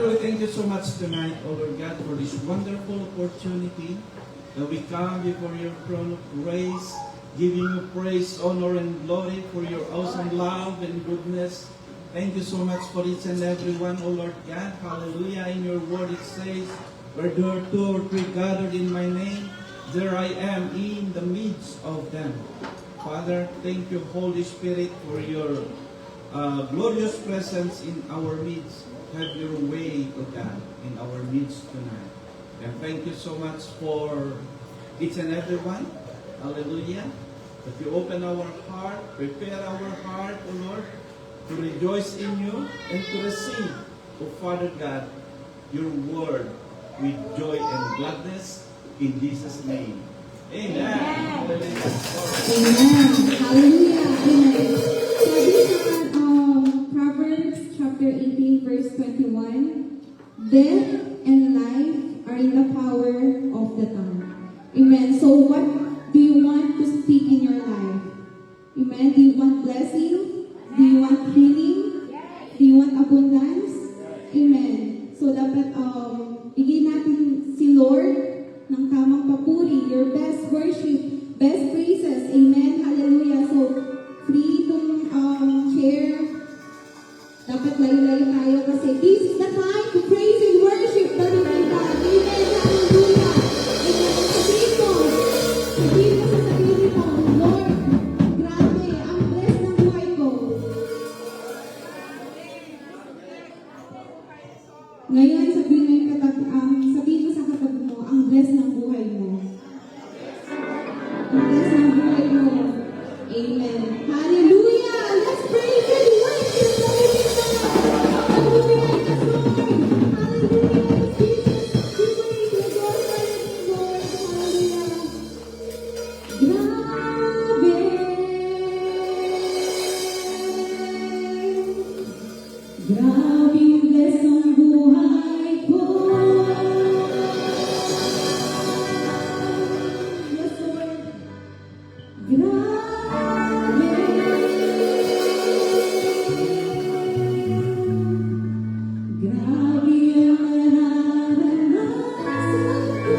We thank you so much tonight, O Lord God, for this wonderful opportunity that we come before your throne of grace, giving you praise, honor, and glory for your awesome love and goodness. Thank you so much for each and every one, O Lord God. Hallelujah. In your word it says, where there are two or three gathered in my name, there I am in the midst of them. Father, thank you, Holy Spirit, for your glorious presence in our midst. Have your way, O God, in our midst tonight. And thank you so much for each and every one. Hallelujah. That you open our heart, prepare our heart, O Lord, to rejoice in you and to receive, O Father God, your word with joy and gladness in Jesus' name. Amen. Hallelujah. Amen. Hallelujah. Amen. Sabi sa Proverbs chapter 18 verse 21, death and life are in the power of the tongue. Amen. So what do you want to speak in your life? Amen. Do you want blessing? Do you want healing? Do you want abundance? Amen. So dapat bigyan natin si Lord ng tamang papuri, your best worship, best praises. Amen. Hallelujah. So free itong share. Dapat layo-layo tayo kasi this is the time to praise and worship the living God. Amen. Hallelujah. Amen. Sabihin mo sa sarili mo, Lord, grabe, ang bless ng buhay ko. Ngayon, sabihin mo sa katabi mo, ang bless ng buhay mo. Ang bless ng buhay mo. Amen. Hallelujah. Let's praise and worship the living God. Hallelujah. Yes, Lord. Hallelujah. Jesus. We praise you, Lord. Lord. Hallelujah. Grabe yung bless ng buhay ko. Yes, Lord. Grabe ang nararanasan ko.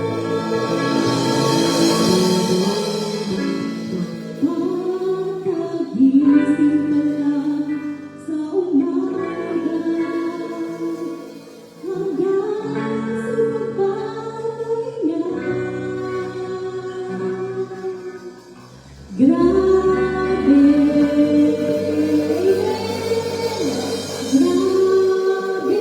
Pagkagising pa lang sa umaga, hanggang sa pagpapahinga. Grabe, grabe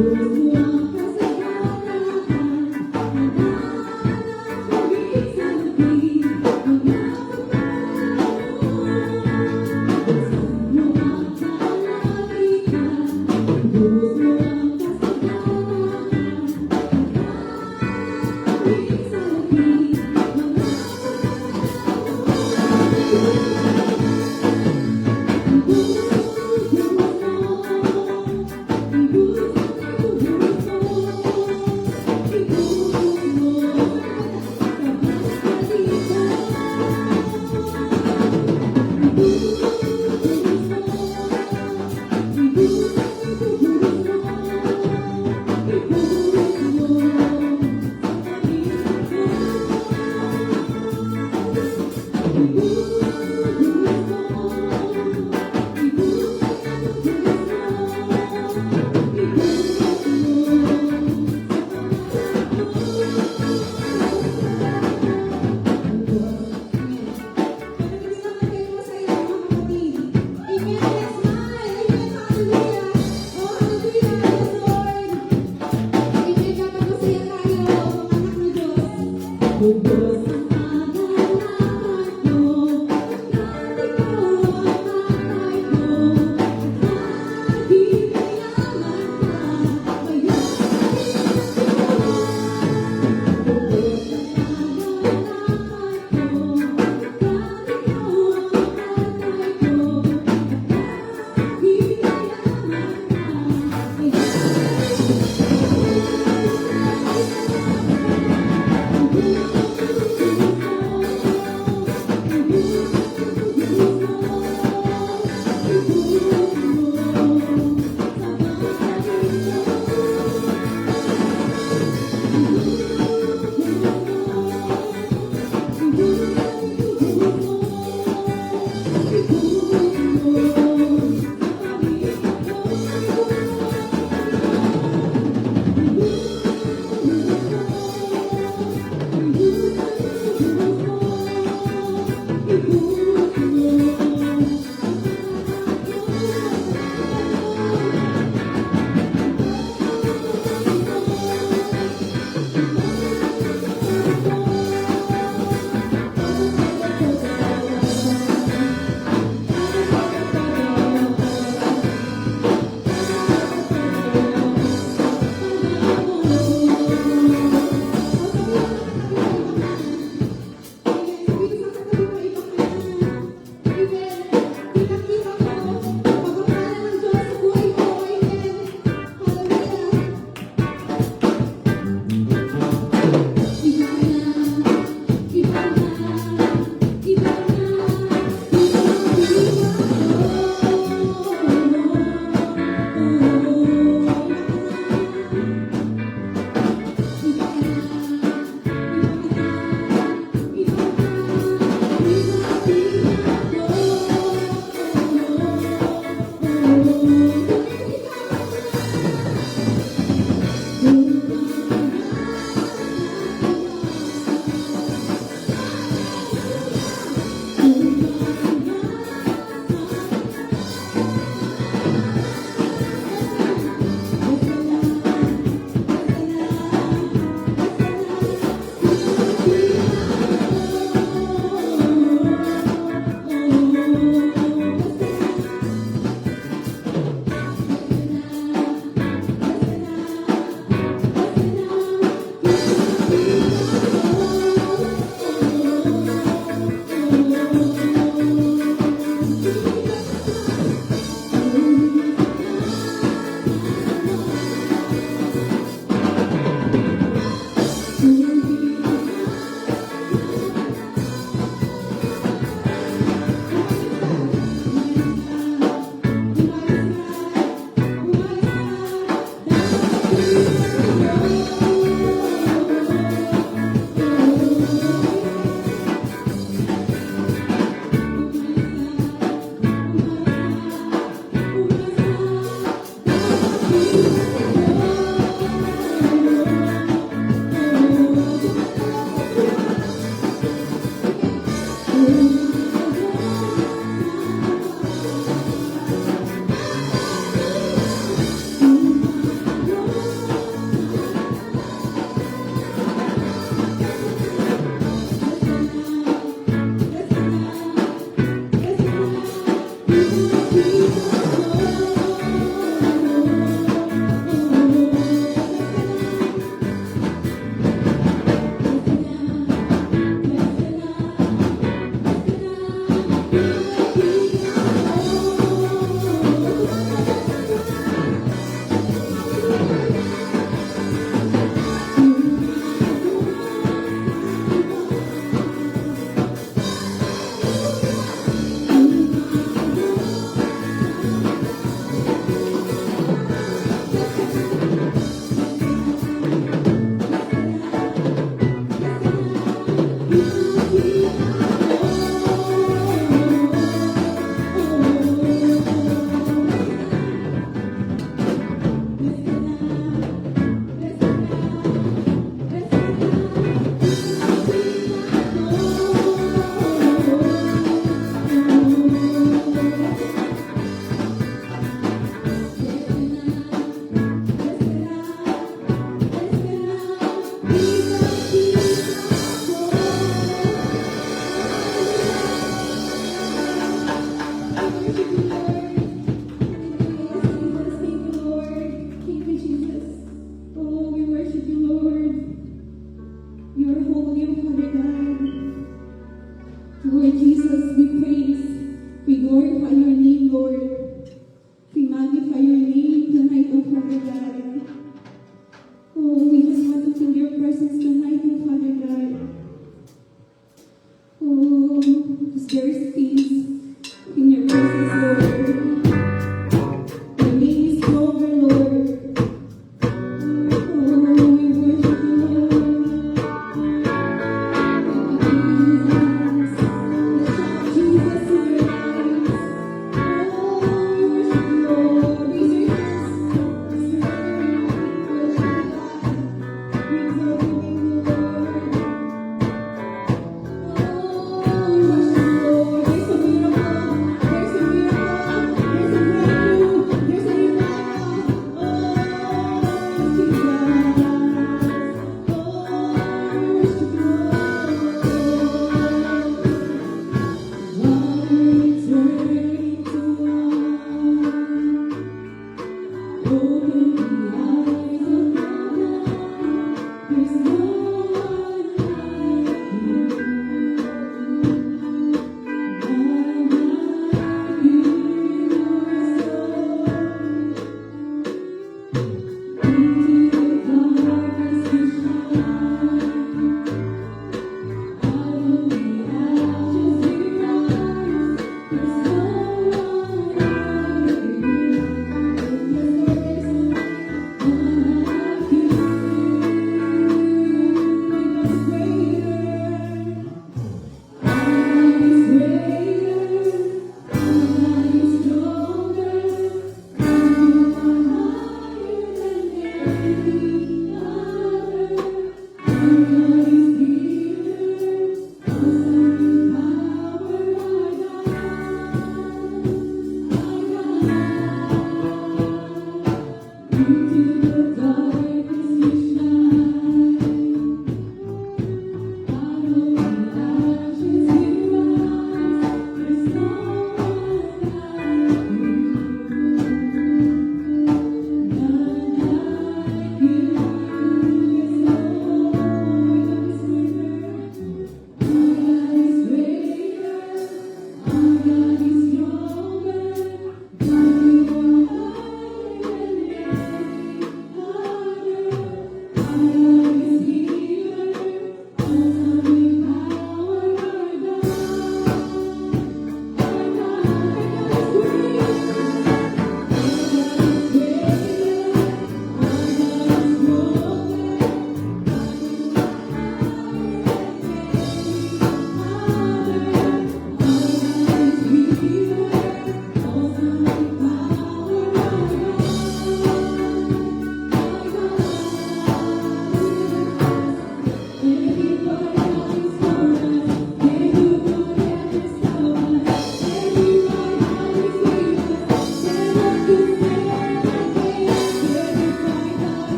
Thank you.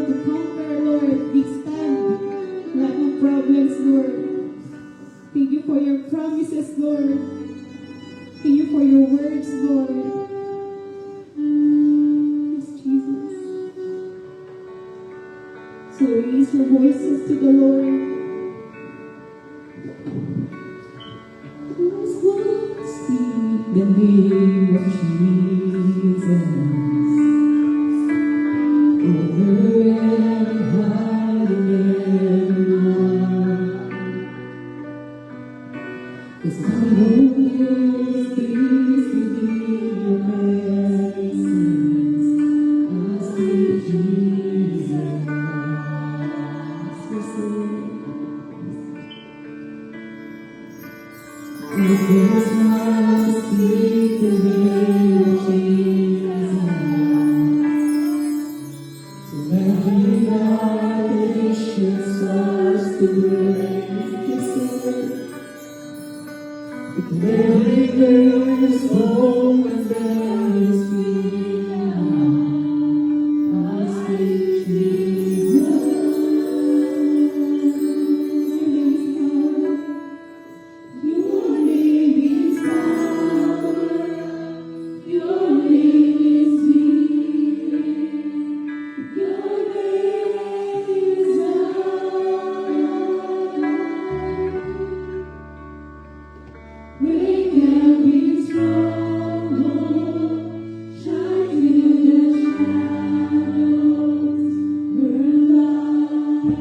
to conquer, Lord. Withstand lahat ng problems, Lord. Thank you for your promises, Lord. Thank you for your words, Lord. Yes, Jesus. So raise your voices to the Lord. Speak the name of Jesus over every heart and everyone. 'Cause I know yours is within your presence. I speak Jesus. Yes, Lord. If there's one to speak the name of Jesus, so every dark addiction starts to break. Yes, Lord. If every girl is home and there is freedom, I speak Jesus. Your name is power. Your name is healing. Your name is love. Break every stronghold. Shine through the shadows. Burn like a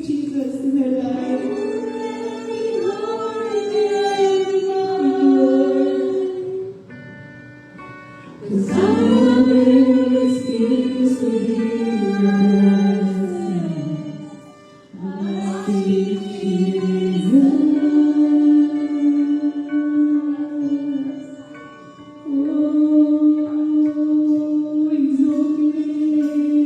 speak Jesus in their life. Thank you, Lord. 'Cause I never cease to hear your voice. I speak Jesus. Oh, exalt your name.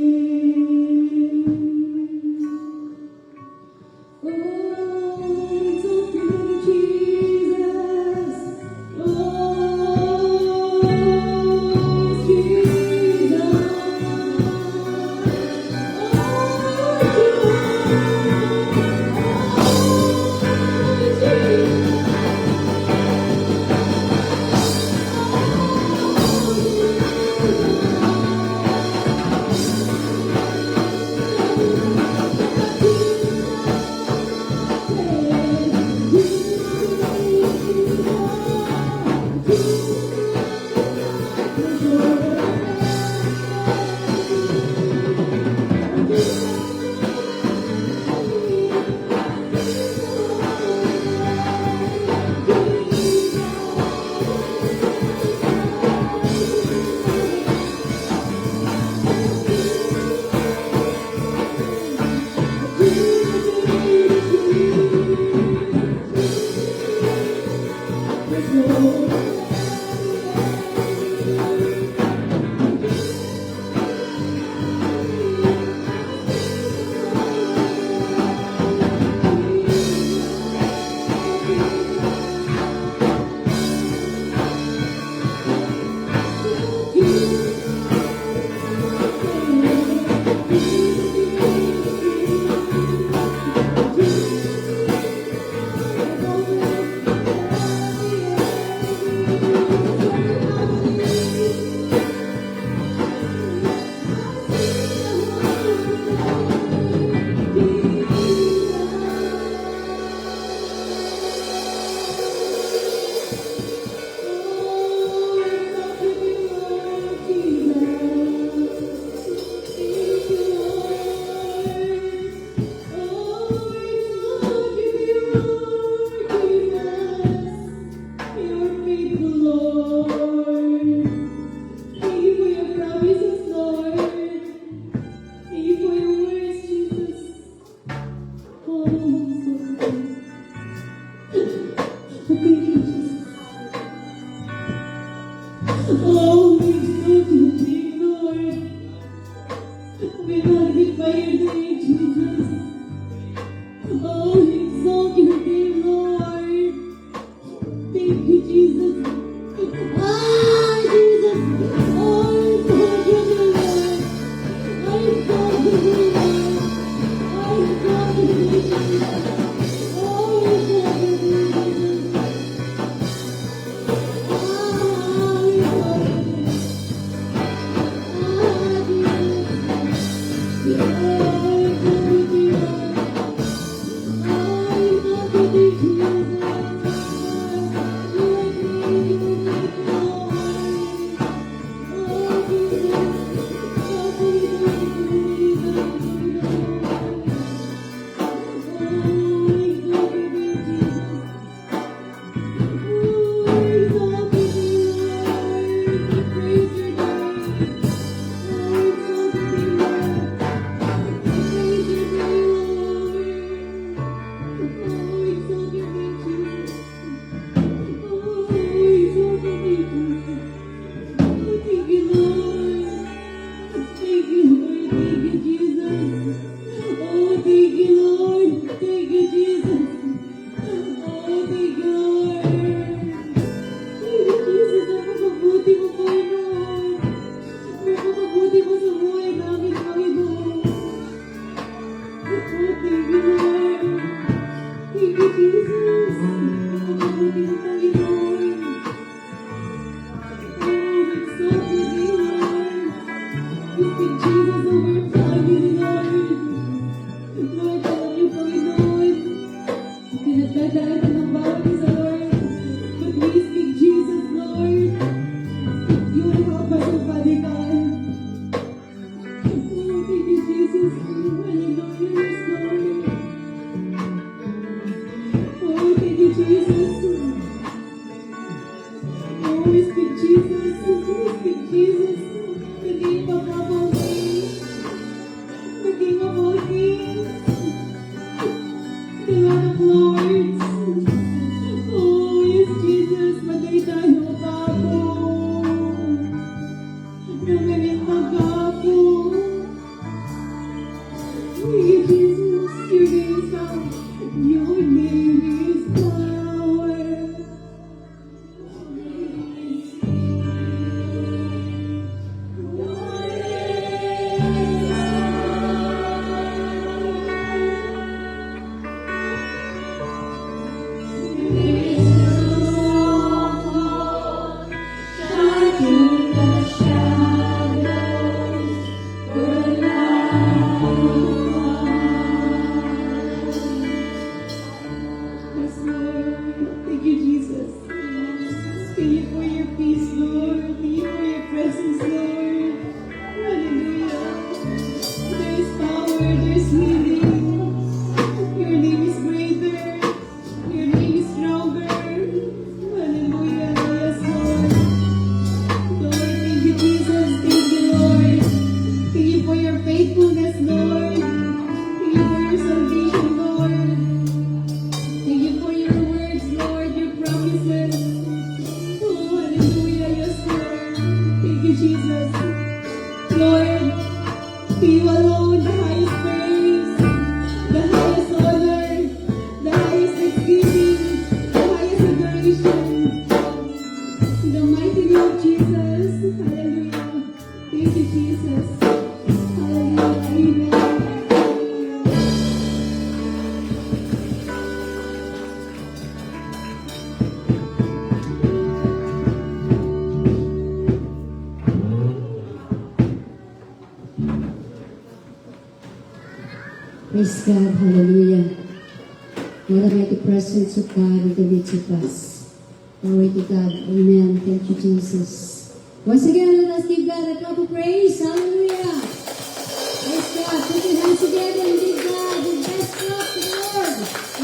Oh, exalt your name, Jesus. Oh, Jesus. Oh, we exalt your name, Lord. We magnify your name, Jesus. Oh, we exalt your name, Lord. Thank you, Jesus. Ah, Jesus. Oh, I exalt your name, Lord. I exalt your name, Lord. I exalt your name, Jesus. Oh, I exalt your name, Jesus. Ah, I exalt your name. Jesus, hallelujah, yes, Lord. Praise God. Hallelujah. What a mighty presence of God in the midst of us. Glory to God. Amen. Thank you, Jesus. Once again, let us give God a clap of praise. Hallelujah. Praise God. Put your hands together and give God the best clap to the Lord.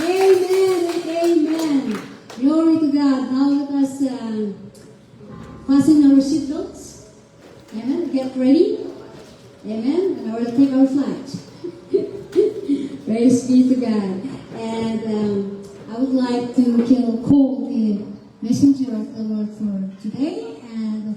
Amen and amen. Glory to God. Now let us fasten our seatbelts. Amen. Get ready. Amen. And I will take our flight. Praise be to God. And I would like to call the messenger of the Lord for today. And